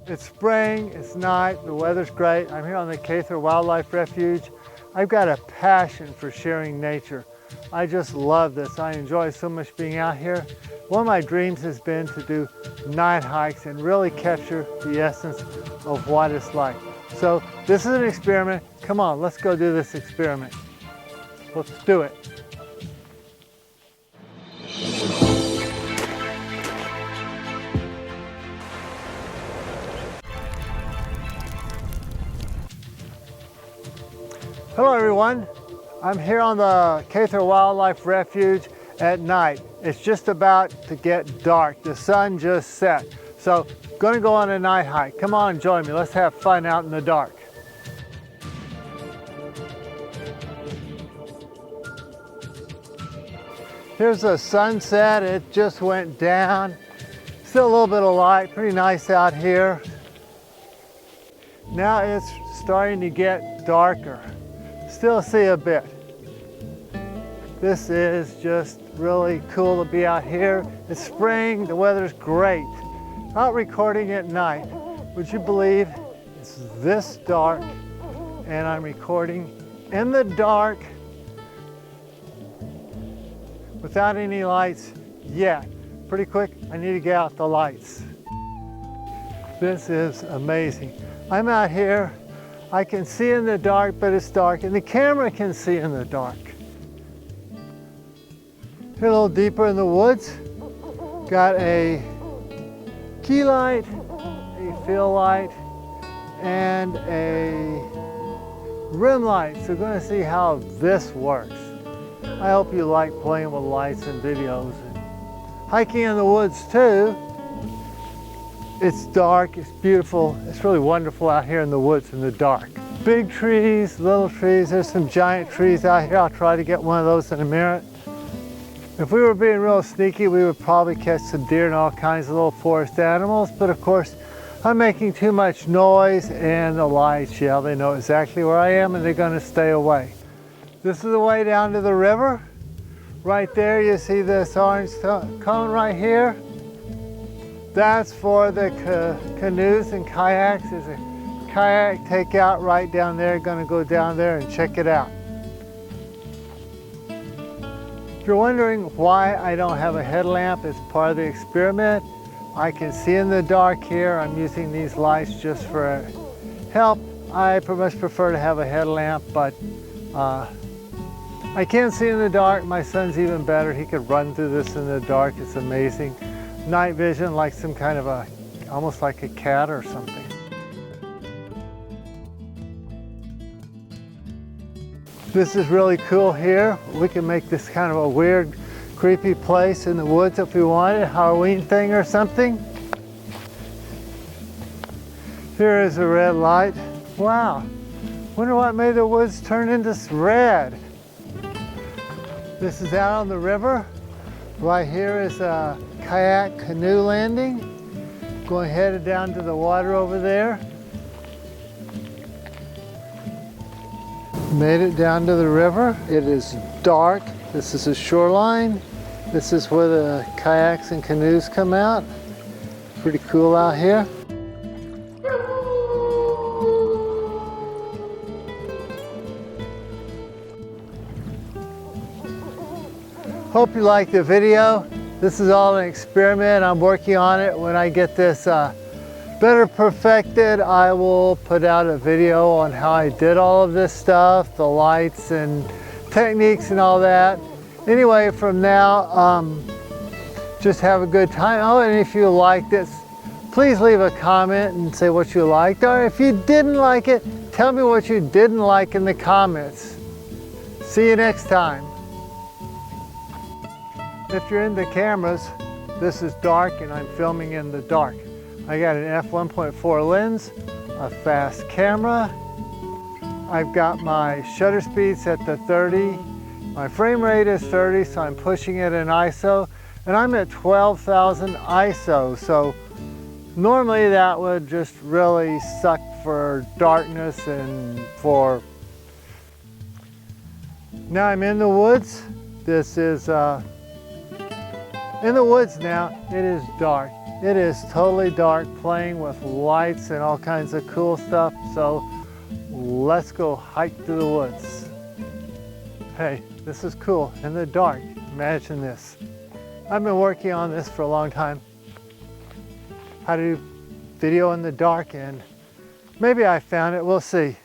It's spring, it's night, the weather's great. I'm here on the Cather Wildlife Refuge. I've got a passion for sharing nature. I just love this. I enjoy so much being out here. One of my dreams has been to do night hikes and really capture the essence of what it's like. So this is an experiment. Come on, let's go do this experiment. Let's do it. Hello everyone, I'm here on the Cather Wildlife Refuge at night. It's just about to get dark. The sun just set. So, going to go on a night hike. Come on, join me. Let's have fun out in the dark. Here's the sunset. It just went down. Still a little bit of light. Pretty nice out here. Now it's starting to get darker. Still see a bit. This is just really cool to be out here. It's spring, the weather's great. Out recording at night. Would you believe it's this dark and I'm recording in the dark without any lights yet. Pretty quick, I need to get out the lights. This is amazing. I'm out here. I can see in the dark, but it's dark, and the camera can see in the dark. Here a little deeper in the woods, got a key light, a field light, and a rim light. So we're going to see how this works. I hope you like playing with lights and videos. And hiking in the woods too. It's dark, it's beautiful, it's really wonderful out here in the woods in the dark. Big trees, little trees, there's some giant trees out here. I'll try to get one of those in a minute. If we were being real sneaky, we would probably catch some deer and all kinds of little forest animals, but of course, I'm making too much noise and the lights, yeah, they know exactly where I am and they're gonna stay away. This is the way down to the river. Right there, you see this orange cone right here. That's for the canoes and kayaks. There's a kayak takeout right down there. Gonna go down there and check it out. If you're wondering why I don't have a headlamp as part of the experiment, I can see in the dark here. I'm using these lights just for help. I much prefer to have a headlamp, but I can see in the dark. My son's even better. He could run through this in the dark. It's amazing. Night vision, like some kind of almost like a cat or something. This is really cool here. We can make this kind of a weird, creepy place in the woods if we wanted, a Halloween thing or something. Here is a red light. Wow, wonder what made the woods turn into red. This is out on the river. Right here is a kayak canoe landing. Going headed down to the water over there. Made it down to the river. It is dark. This is the shoreline. This is where the kayaks and canoes come out. Pretty cool out here. Hope you liked the video. This is all an experiment. I'm working on it. When I get this better perfected, I will put out a video on how I did all of this stuff, the lights and techniques and all that. Anyway, from now, just have a good time. Oh, and if you liked this, please leave a comment and say what you liked. Or if you didn't like it, tell me what you didn't like in the comments. See you next time. If you're into cameras, this is dark and I'm filming in the dark. I got an f1.4 lens, a fast camera. I've got my shutter speed set to 30. My frame rate is 30, so I'm pushing it in ISO. And I'm at 12,000 ISO, so normally that would just really suck for darkness and for... Now I'm in the woods. This is in the woods now. It is dark. It is totally dark, playing with lights and all kinds of cool stuff. So let's go hike through the woods. Hey, this is cool in the dark. Imagine this. I've been working on this for a long time. How to do video in the dark, and maybe I found it, we'll see.